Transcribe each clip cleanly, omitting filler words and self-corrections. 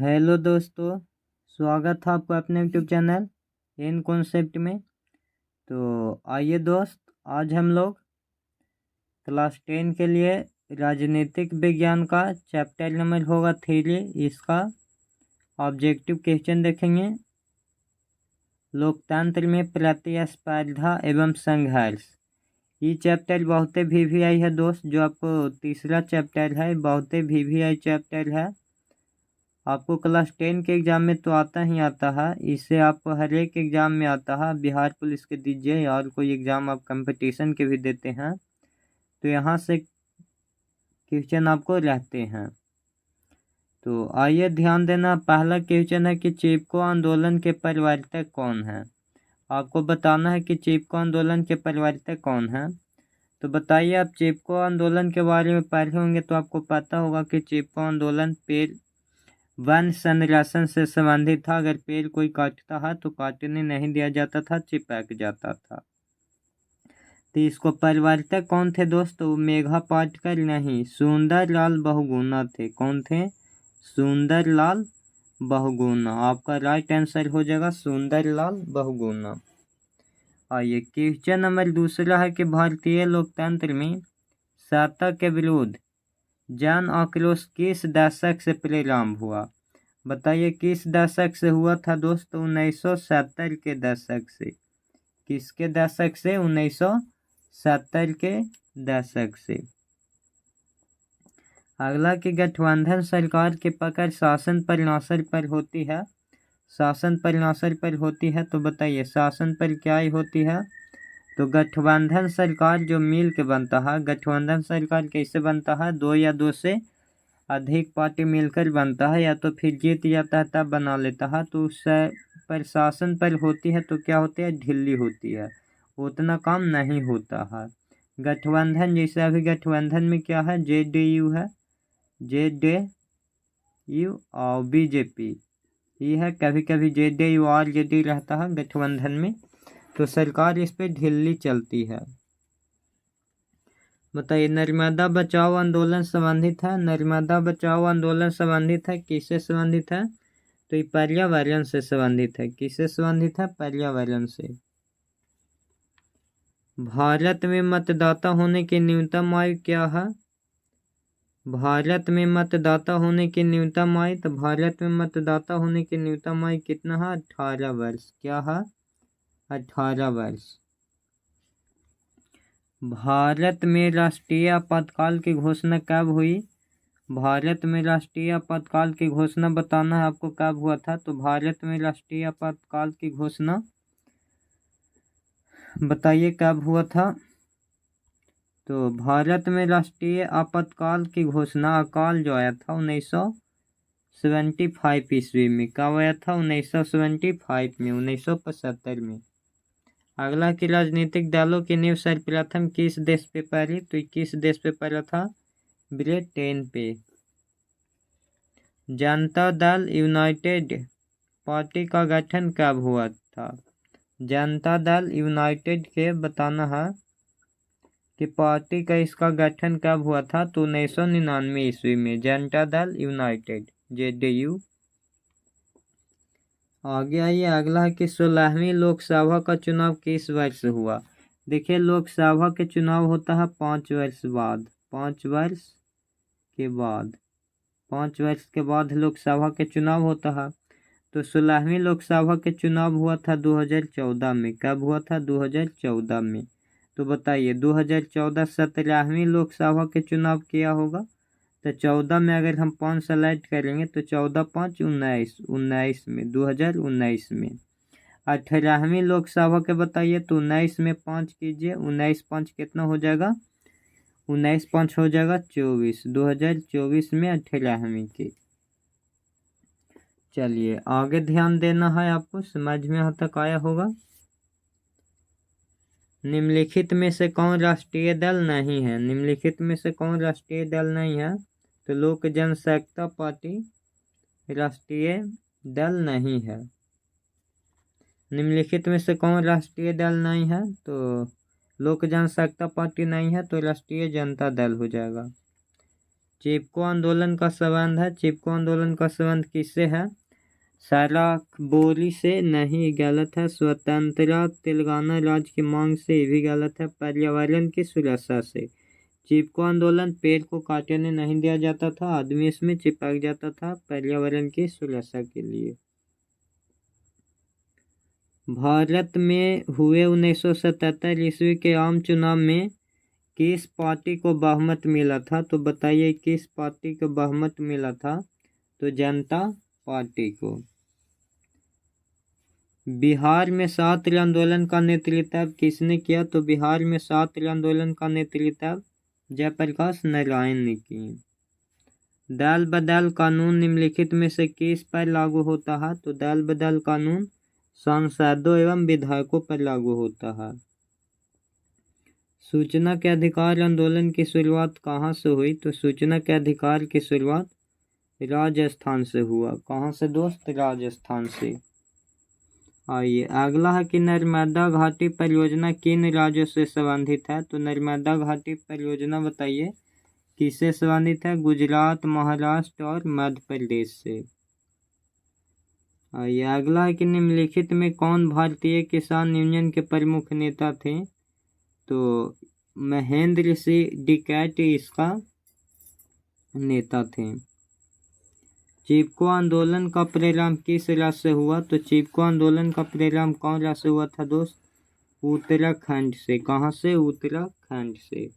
Hello दोस्तों, स्वागत है आपका अपने यूट्यूब चैनल इन कॉन्सेप्ट में। तो आइए दोस्त, आज हम लोग क्लास 10 के लिए राजनीतिक विज्ञान का चैप्टर नंबर होगा 3, इसका ऑब्जेक्टिव क्वेश्चन देखेंगे। लोकतंत्र में प्रतिस्पर्धा एवं संघर्ष, ये चैप्टर बहुत VVI है दोस्त। जो आपको तीसरा चैप्टर है बहुत VVI चैप्टर है। आपको क्लास 10 के एग्ज़ाम में तो आता ही आता है, इससे आप हर एक एग्ज़ाम में आता है। बिहार पुलिस के दीजिए और कोई एग्ज़ाम आप कंपटीशन के भी देते हैं तो यहाँ से क्वेश्चन आपको रहते हैं। तो आइए ध्यान देना, पहला क्वेश्चन है कि चिपको आंदोलन के प्रवर्तक कौन है। आपको बताना है कि चिपको आंदोलन के प्रवर्तक कौन है। तो बताइए, आप चिपको आंदोलन के बारे में पढ़े होंगे तो आपको पता होगा कि चिपको आंदोलन पेड़ वन संरक्षण से संबंधित था। अगर पेड़ कोई काटता है तो काटने नहीं दिया जाता था, चिपक जाता था। तो इसको प्रवर्तक कौन थे दोस्तों? मेघा पाटकर नहीं, सुंदरलाल बहुगुणा थे। कौन थे? सुंदरलाल बहुगुणा। आपका राइट आंसर हो जाएगा सुंदरलाल बहुगुणा। आइए क्वेश्चन नंबर दूसरा है कि भारतीय लोकतंत्र में सत्ता के विरुद्ध जन आक्रोश किस दशक से प्रारंभ हुआ। बताइए किस दशक से हुआ था दोस्तों? 1970 के दशक से। किसके दशक से? 1970 के दशक से। अगला कि गठबंधन सरकार की पकड़ शासन पर नासर पर होती है। शासन पर नासर पर होती है, तो बताइए शासन पर क्या ही होती है? तो गठबंधन सरकार जो मिल के बनता है, गठबंधन सरकार कैसे बनता है? 2 या 2 से अधिक पार्टी मिलकर बनता है, या तो फिर जीत जाता है तब बना लेता है। तो उस पर शासन पर होती है तो क्या होती है? ढिल्ली होती है, उतना काम नहीं होता है। गठबंधन जैसे अभी गठबंधन में क्या है? JDU है, JDU और BJP ये है। कभी कभी JDU और JD रहता है गठबंधन में, तो सरकार इस पे ढिल्ली चलती है। बताइए नर्मदा बचाओ आंदोलन संबंधित है। नर्मदा बचाओ आंदोलन संबंधित है, किससे संबंधित है? तो ये पर्यावरण से संबंधित है। किससे संबंधित है? पर्यावरण से। भारत में मतदाता होने की न्यूनतम आयु क्या है? भारत में मतदाता होने की न्यूनतम आयु, तो भारत में मतदाता होने की न्यूनतम आयु कितना है? 18 वर्ष। क्या है? 18 वर्ष। भारत में राष्ट्रीय आपातकाल की घोषणा कब हुई? भारत में राष्ट्रीय आपातकाल की घोषणा बताना है आपको कब हुआ था। तो भारत में राष्ट्रीय आपातकाल की घोषणा बताइए कब हुआ था। तो भारत में राष्ट्रीय आपातकाल की घोषणा, अकाल जो आया था 1975 ईस्वी में। कब आया था? 1975 में, 1975 में। अगला कि राजनीतिक दलों की नींव सर्वप्रथम किस देश पे पड़ी? तो किस देश पे पड़ा था? ब्रिटेन पे। जनता दल यूनाइटेड पार्टी का गठन कब हुआ था? जनता दल यूनाइटेड के बताना है कि पार्टी का इसका गठन कब हुआ था। तो 1999 ईस्वी में जनता दल यूनाइटेड, JDU। आगे आइए, अगला है कि 16वीं लोकसभा का चुनाव किस वर्ष हुआ। देखिए लोकसभा के चुनाव होता है 5 वर्ष बाद। 5 वर्ष के बाद, 5 वर्ष के बाद लोकसभा के चुनाव होता है। तो 16वीं लोकसभा के चुनाव हुआ था 2014 में। कब हुआ था? 2014 में। तो बताइए 2014 17वीं लोकसभा के चुनाव किया होगा। तो 14 में अगर हम 5 सेलेक्ट करेंगे तो 14 5 19, 19 में, 2019 में। 18वीं लोकसभा के बताइए तो 19 में 5 कीजिए, 19 5 कितना हो जाएगा? 19 5 हो जाएगा 24, 2024 में 18वीं की। चलिए आगे ध्यान देना है आपको, समझ में यहाँ तक आया होगा। निम्नलिखित में से कौन राष्ट्रीय दल नहीं है? निम्नलिखित में से कौन राष्ट्रीय दल नहीं है? तो लोक जनशक्ति पार्टी राष्ट्रीय दल नहीं है। निम्नलिखित में से कौन राष्ट्रीय दल नहीं है? तो लोक जनशक्ति पार्टी नहीं है, तो राष्ट्रीय जनता दल हो जाएगा। चिपको आंदोलन का संबंध है, चिपको आंदोलन का संबंध किससे है? साराबोरी से नहीं, गलत है। स्वतंत्रता तेलंगाना राज्य की मांग से, ये भी गलत है। पर्यावरण की सुरक्षा से, चिपको आंदोलन पेड़ को काटने नहीं दिया जाता था, आदमी इसमें चिपक जाता था पर्यावरण की सुरक्षा के लिए। भारत में हुए 1977 ईस्वी के आम चुनाव में किस पार्टी को बहुमत मिला था? तो बताइए किस पार्टी को बहुमत मिला था? तो जनता पार्टी को। बिहार में 7 आंदोलन का नेतृत्व किसने किया? तो बिहार में 7 आंदोलन का नेतृत्व जयप्रकाश नारायण ने की। दल बदल कानून निम्नलिखित में से किस पर लागू होता है? तो दल बदल कानून सांसदों एवं विधायकों पर लागू होता है। सूचना के अधिकार आंदोलन की शुरुआत कहाँ से हुई? तो सूचना के अधिकार की शुरुआत राजस्थान से हुआ। कहाँ से दोस्त? राजस्थान से। आइए अगला है कि नर्मदा घाटी परियोजना किन राज्यों से संबंधित है? तो नर्मदा घाटी परियोजना बताइए किससे संबंधित है? गुजरात, महाराष्ट्र और मध्य प्रदेश से। आइए अगला है कि निम्नलिखित में कौन भारतीय किसान यूनियन के प्रमुख नेता थे? तो महेंद्र सिंह टिकैत इसका नेता थे। चिपको आंदोलन का प्रारंभ किस राज्य से हुआ? तो चिपको आंदोलन का प्रारंभ कौन राज्य से हुआ था दोस्त? उत्तराखंड से। कहाँ से? उत्तराखंड से।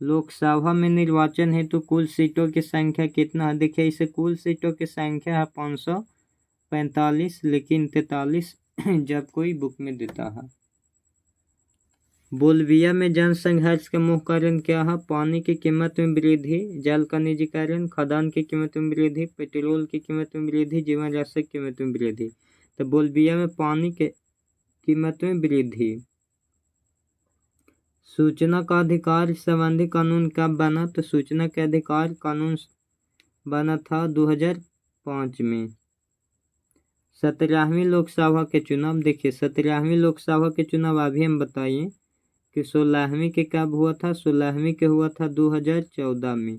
लोकसभा में निर्वाचन हेतु कुल सीटों की संख्या कितना है? देखिए इसे कुल सीटों की संख्या है 545, लेकिन 43 जब कोई बुक में देता है। बोल्विया में जनसंघर्ष का मुख्य कारण क्या है? पानी की कीमत में वृद्धि, जल का निजीकरण, खदान की कीमत में वृद्धि, पेट्रोल की कीमत में वृद्धि, जीवन रक्षक की कीमत में वृद्धि। तो बोल्विया में पानी के कीमत में वृद्धि। सूचना का अधिकार संबंधी कानून कब बना? तो सूचना के अधिकार कानून बना था 2005 में। 17वीं लोकसभा के चुनाव, देखिए 17वीं लोकसभा के चुनाव अभी हम बताइए कि 16वीं के कब हुआ था? 16वीं के हुआ था 2014 में।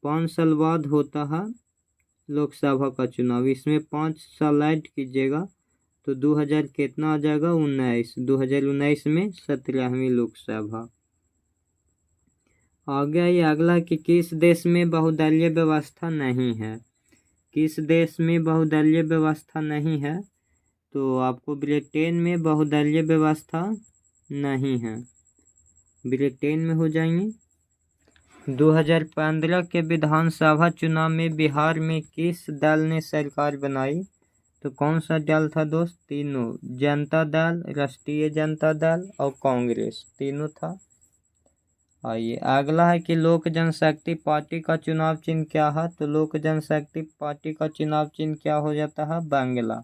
5 साल बाद होता है लोकसभा का चुनाव। इसमें 5 साल ऐड कीजिएगा तो 2000 कितना आ जाएगा? 2019 में 17वीं लोकसभा। आगे आइए अगला कि किस देश में बहुदलीय व्यवस्था नहीं है? किस देश में बहुदलीय व्यवस्था नहीं है? तो आपको ब्रिटेन में बहुदलीय व्यवस्था नहीं है। ब्रिटेन में हो जाएंगे। 2015 के विधानसभा चुनाव में बिहार में किस दल ने सरकार बनाई? तो कौन सा दल था दोस्त? तीनों, जनता दल, राष्ट्रीय जनता दल और कांग्रेस, तीनों था। आइए अगला है कि लोक जनशक्ति पार्टी का चुनाव चिन्ह क्या है? तो लोक जनशक्ति पार्टी का चुनाव चिन्ह क्या हो जाता है? बांग्ला।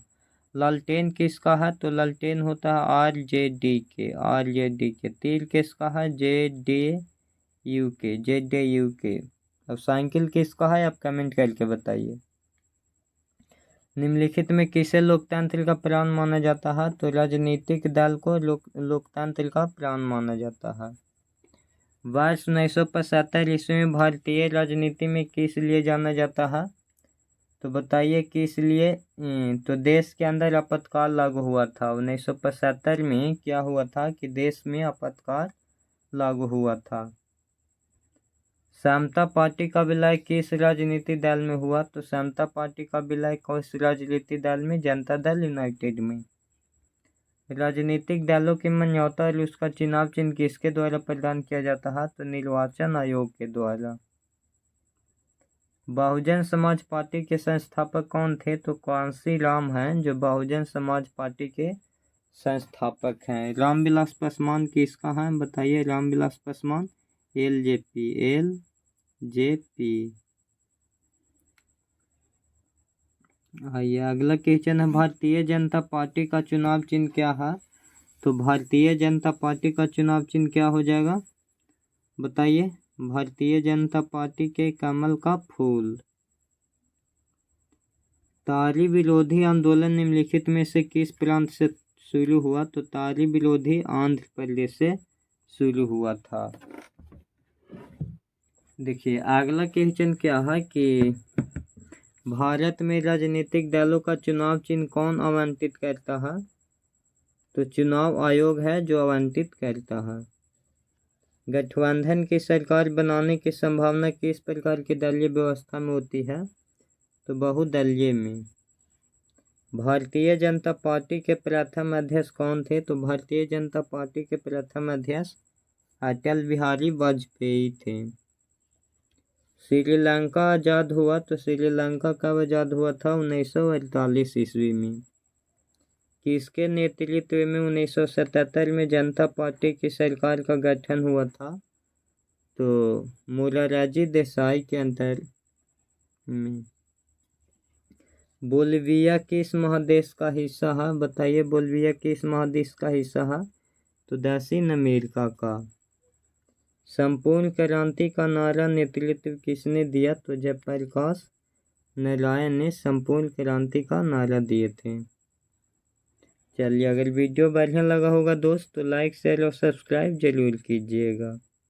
लालटेन किसका है? तो लालटेन होता है RJD के, RJD के। तीर किसका है? JDU के। अब साइकिल किसका है? आप कमेंट करके बताइए। निम्नलिखित में किसे लोकतंत्र का प्राण माना जाता है? तो राजनीतिक दल को लोकतंत्र का प्राण माना जाता है। वर्ष 1975 ईस्वी में भारतीय राजनीति में किस लिए जाना जाता है? तो बताइए किस लिए? तो देश के अंदर आपातकाल लागू हुआ था। 1975 में क्या हुआ था कि देश में आपातकाल लागू हुआ था। समता पार्टी का विलय किस राजनीतिक दल में हुआ? तो समता पार्टी का विलय किस राजनीतिक दल में? जनता दल यूनाइटेड में। राजनीतिक दलों के समझौता और उसका चुनाव चिन्ह किसके द्वारा प्रदान किया जाता है? तो निर्वाचन आयोग के द्वारा। बहुजन समाज पार्टी के संस्थापक कौन थे? तो कांसी राम हैं जो बहुजन समाज पार्टी के संस्थापक हैं। रामविलास पासवान किसका है? बताइए। रामविलास पासवान LJP। आइए अगला क्वेश्चन है भारतीय जनता पार्टी का चुनाव चिन्ह क्या है? तो भारतीय जनता पार्टी का चुनाव चिन्ह क्या हो जाएगा? बताइए। भारतीय जनता पार्टी के कमल का फूल। तारी विरोधी आंदोलन निम्नलिखित में से किस प्रांत से शुरू हुआ? तो तारी विरोधी आंध्र प्रदेश से शुरू हुआ था। देखिए अगला क्वेश्चन क्या है कि भारत में राजनीतिक दलों का चुनाव चिन्ह कौन आवंटित करता है? तो चुनाव आयोग है जो आवंटित करता है। गठबंधन की सरकार बनाने की संभावना किस प्रकार की दलीय व्यवस्था में होती है? तो बहुदलीय में। भारतीय जनता पार्टी के प्रथम अध्यक्ष कौन थे? तो भारतीय जनता पार्टी के प्रथम अध्यक्ष अटल बिहारी वाजपेयी थे। श्रीलंका आज़ाद हुआ तो श्रीलंका कब आज़ाद हुआ था? 1948 ईस्वी में। किसके नेतृत्व में 1977 में जनता पार्टी की सरकार का गठन हुआ था? तो मोरारजी देसाई के अंतर में। बोलिविया किस महादेश का हिस्सा है? बताइए बोलिविया किस महादेश का हिस्सा है? तो दक्षिण अमेरिका का। संपूर्ण क्रांति का नारा नेतृत्व किसने दिया? तो जयप्रकाश नारायण ने संपूर्ण क्रांति का नारा दिए थे। चलिए अगर वीडियो बढ़िया लगा होगा दोस्त तो लाइक शेयर और सब्सक्राइब जरूर कीजिएगा।